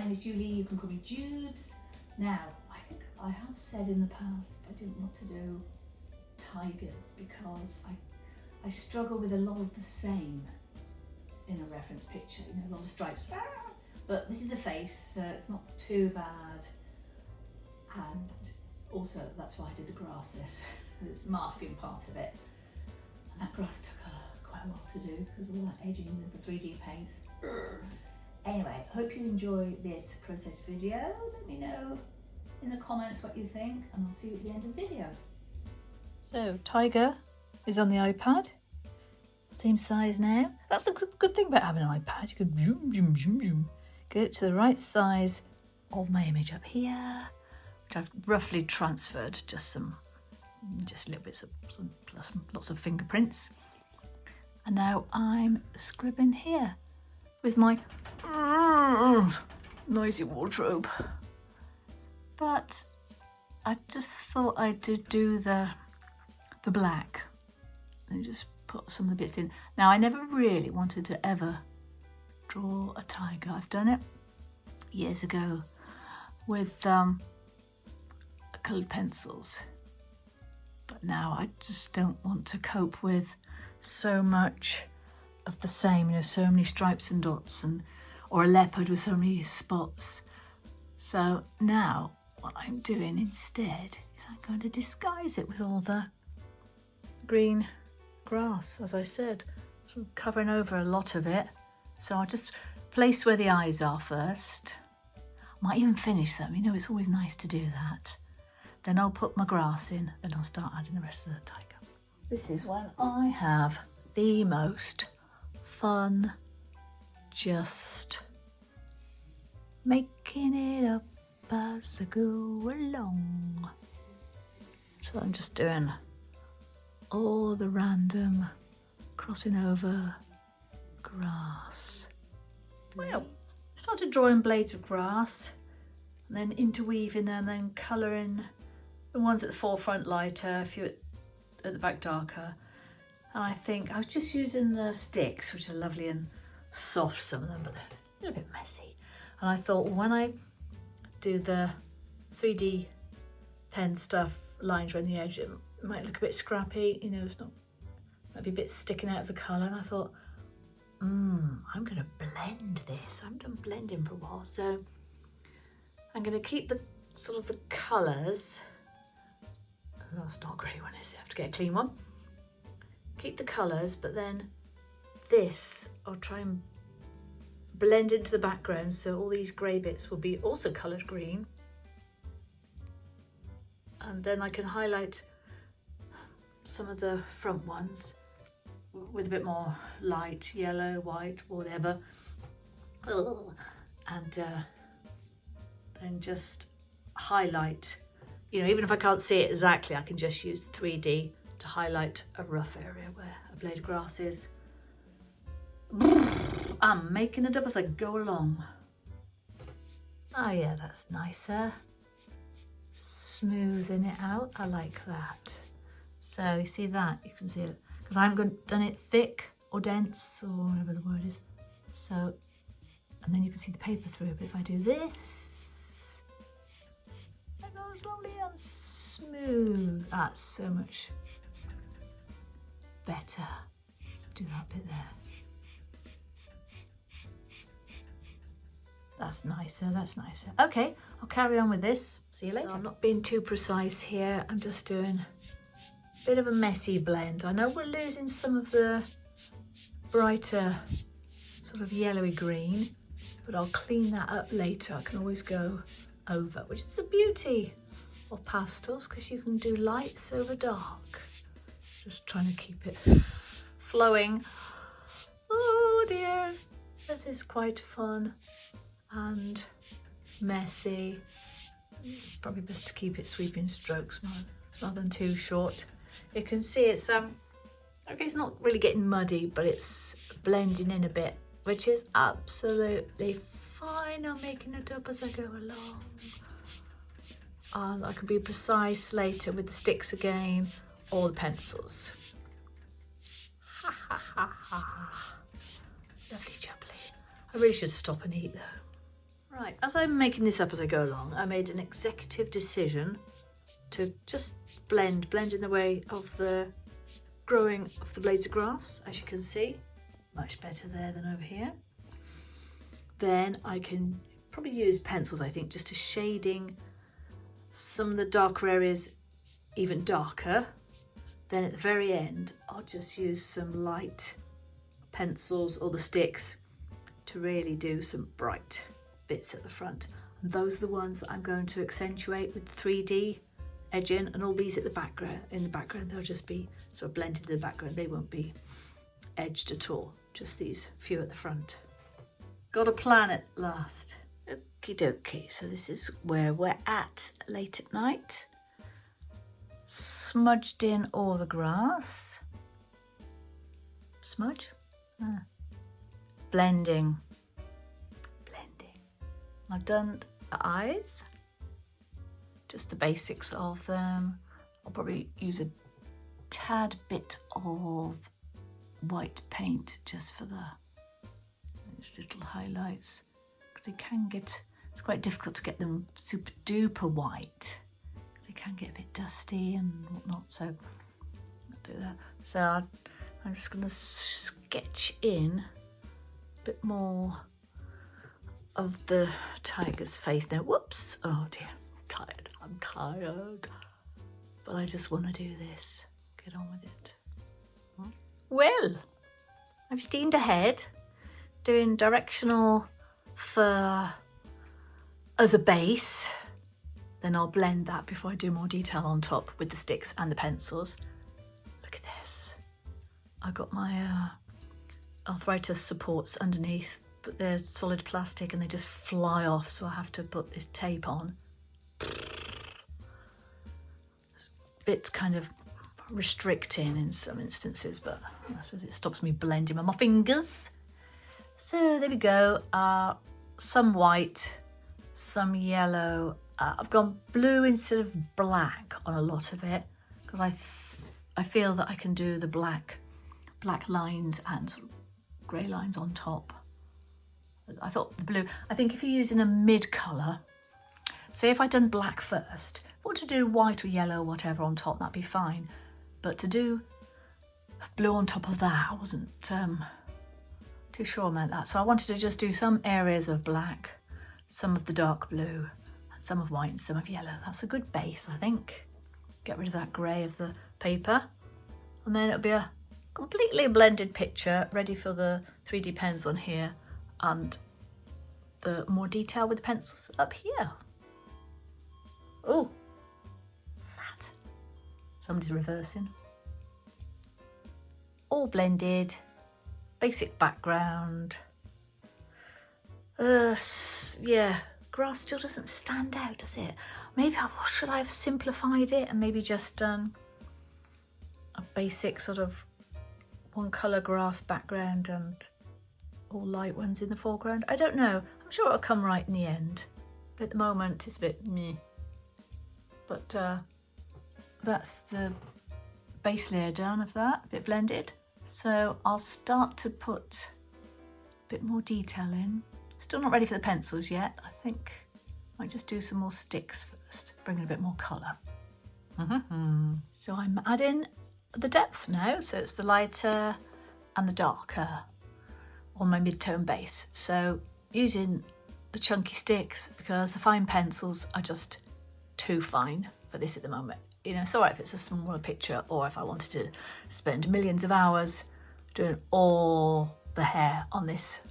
name is Julie, you can call me Jubes. Now, I think I have said in the past I didn't want to do tigers because I struggle with a lot of the same in a reference picture, you know, a lot of stripes. But this is a face, so it's not too bad. And also, that's why I did the grasses. It's masking part of it. And that grass took quite a while to do because of all that edging with the 3D paints. Anyway, hope you enjoy this process video. Let me know in the comments what you think, and I'll see you at the end of the video. So, tiger is on the iPad. Same size now. That's the good thing about having an iPad. You can zoom, zoom, zoom, zoom. Get it to the right size of my image up here, which I've roughly transferred, just little bits of plus lots of fingerprints. And now I'm scribbling here with my noisy wardrobe. But I just thought I'd do the black and just put some of the bits in. Now, I never really wanted to ever draw a tiger. I've done it years ago with coloured pencils, but now I just don't want to cope with so much of the same, you know, so many stripes and dots, or a leopard with so many spots. So now what I'm doing instead is I'm going to disguise it with all the green grass, as I said, sort of covering over a lot of it. So I'll just place where the eyes are first. I might even finish them, you know, it's always nice to do that. Then I'll put my grass in, then I'll start adding the rest of the tiger. This is when I have the most fun, just making it up as I go along. So I'm just doing all the random crossing over grass. Well, I started drawing blades of grass and then interweaving them, then colouring the ones at the forefront lighter, a few at the back darker. And I think I was just using the sticks, which are lovely and soft, some of them, but they're a little bit messy. And I thought, well, when I do the 3D pen stuff, lines around the edge, it might look a bit scrappy, you know, it's not, might be a bit sticking out of the colour. And I thought, I'm going to blend this. I haven't done blending for a while, so I'm going to keep the sort of the colours. That's not a great one, is it? I have to get a clean one. Keep the colours, but then this I'll try and blend into the background, so all these grey bits will be also coloured green. And then I can highlight some of the front ones with a bit more light, yellow, white, whatever. And then just highlight, you know, even if I can't see it exactly, I can just use 3D to highlight a rough area where a blade of grass is. I'm making it up as I go along. Oh yeah, that's nicer. Smoothing it out, I like that. So you see that, you can see it, because I haven't done it thick or dense or whatever the word is. So, and then you can see the paper through, but if I do this, it goes lovely and smooth. That's so much better. Do that bit there. That's nicer, that's nicer. Okay, I'll carry on with this. See you later. So I'm not being too precise here. I'm just doing a bit of a messy blend. I know we're losing some of the brighter sort of yellowy green, but I'll clean that up later. I can always go over, which is the beauty of pastels, because you can do lights over dark. Just trying to keep it flowing. Oh dear, this is quite fun and messy. It's probably best to keep it sweeping strokes rather than too short. You can see it's okay, it's not really getting muddy, but it's blending in a bit, which is absolutely fine. I'm making it up as I go along. And I can be precise later with the sticks again or the pencils. Ha ha ha ha. Lovely jubbly. I really should stop and eat though. Right, as I'm making this up as I go along, I made an executive decision to just blend in the way of the growing of the blades of grass, as you can see. Much better there than over here. Then I can probably use pencils, I think, just to shading some of the darker areas even darker. Then at the very end, I'll just use some light pencils or the sticks to really do some bright bits at the front. And those are the ones that I'm going to accentuate with 3D edging, and all these at the background. In the background, they'll just be sort of blended in the background. They won't be edged at all. Just these few at the front. Got a plan at last. Okie dokie. So this is where we're at late at night. Smudged in all the grass. Smudge. Blending. I've done the eyes, just the basics of them. I'll probably use a tad bit of white paint just for these little highlights, because they can get, it's quite difficult to get them super duper white. They can get a bit dusty and whatnot, so I'll do that. So I'm just going to sketch in a bit more of the tiger's face now. Whoops, oh dear, I'm tired. But I just want to do this, get on with it. Well, I've steamed ahead, doing directional fur as a base. Then I'll blend that before I do more detail on top with the sticks and the pencils. Look at this. I got my arthritis supports underneath, but they're solid plastic and they just fly off, so I have to put this tape on. It's a bit kind of restricting in some instances, but I suppose it stops me blending with my fingers. So there we go. Some white, some yellow. I've gone blue instead of black on a lot of it, because I feel that I can do the black lines and sort of grey lines on top. I thought the blue, I think if you're using a mid colour, say if I'd done black first, if I want to do white or yellow or whatever on top, that'd be fine. But to do blue on top of that, I wasn't too sure about that. So I wanted to just do some areas of black, some of the dark blue, some of white and some of yellow. That's a good base, I think. Get rid of that grey of the paper. And then it'll be a completely blended picture, ready for the 3D pens on here. And the more detail with the pencils up here. Oh, what's that? Somebody's reversing. All blended, basic background. Yeah, grass still doesn't stand out, does it? Maybe should I have simplified it and maybe just done a basic sort of one colour grass background and all light ones in the foreground? I don't know. I'm sure it'll come right in the end. But at the moment it's a bit meh. But that's the base layer done of that, a bit blended. So I'll start to put a bit more detail in. Still not ready for the pencils yet. I think I might just do some more sticks first, bring in a bit more colour. So I'm adding the depth now, so it's the lighter and the darker on my mid-tone base. So using the chunky sticks because the fine pencils are just too fine for this at the moment. You know, it's all right if it's a smaller picture, or if I wanted to spend millions of hours doing all the hair on this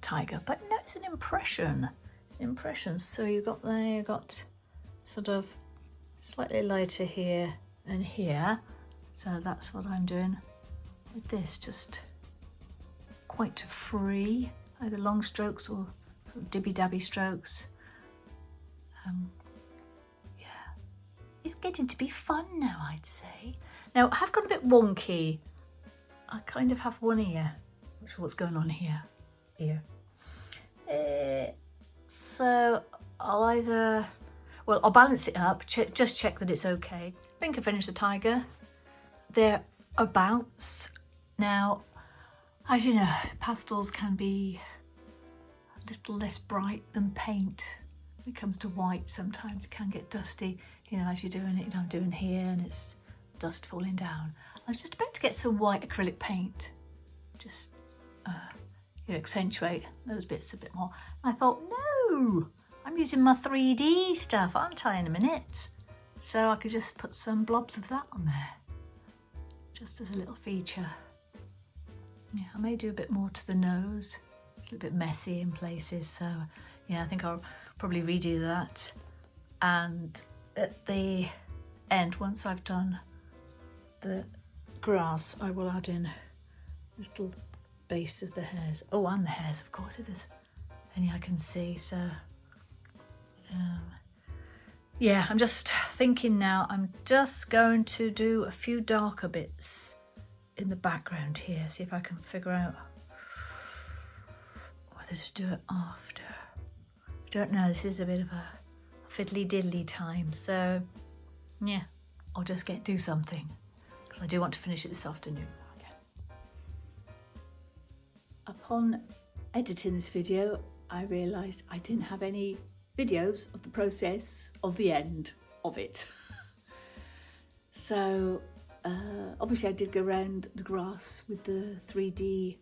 tiger. But no, it's an impression. It's an impression. So you've got sort of slightly lighter here and here. So that's what I'm doing with this, just quite free, either long strokes or sort of dibby-dabby strokes. Yeah, it's getting to be fun now, I'd say. Now, I have got a bit wonky. I kind of have one ear. Not sure what's going on here. So I'll I'll balance it up, just check that it's okay. I think I finished the tiger. Thereabouts. Now, as you know, pastels can be little less bright than paint. When it comes to white, sometimes it can get dusty, you know, as you're doing it. You know, I'm doing here and it's dust falling down. I was just about to get some white acrylic paint, just you know, accentuate those bits a bit more. And I thought, no, I'm using my 3D stuff, aren't I, in a minute? So I could just put some blobs of that on there, just as a little feature. Yeah, I may do a bit more to the nose. It's a little bit messy in places, so yeah, I think I'll probably redo that. And at the end, once I've done the grass, I will add in a little base of the hairs. Oh, and the hairs, of course, if there's any I can see. So yeah, I'm just thinking now, I'm just going to do a few darker bits in the background here, see if I can figure out whether to do it after. I don't know, this is a bit of a fiddly diddly time, so yeah, I'll just do something, because I do want to finish it this afternoon. Okay. Upon editing this video, I realised I didn't have any videos of the process of the end of it. So obviously I did go around the grass with the 3D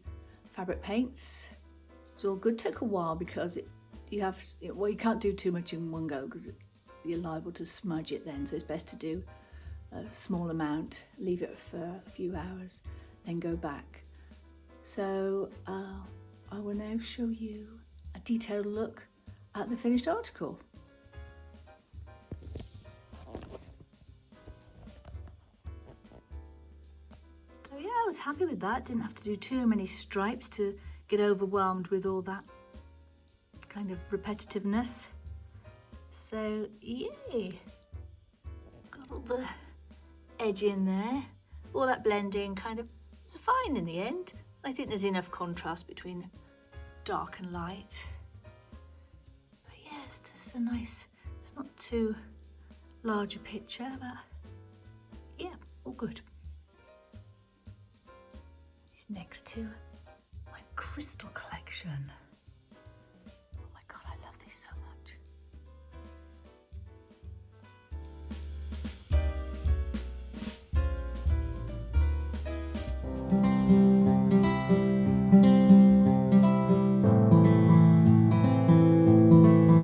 fabric paints. It was all good. Took a while because you can't do too much in one go because you're liable to smudge it then, so it's best to do a small amount, leave it for a few hours, then go back. So I will now show you a detailed look at the finished article. So yeah, I was happy with that. Didn't have to do too many stripes to get overwhelmed with all that kind of repetitiveness. So yay, got all the edge in there. All that blending kind of was fine in the end. I think there's enough contrast between dark and light. But yeah, it's just a nice, it's not too large a picture, but yeah, all good. It's next to my crystal collection. Oh my God, I love these so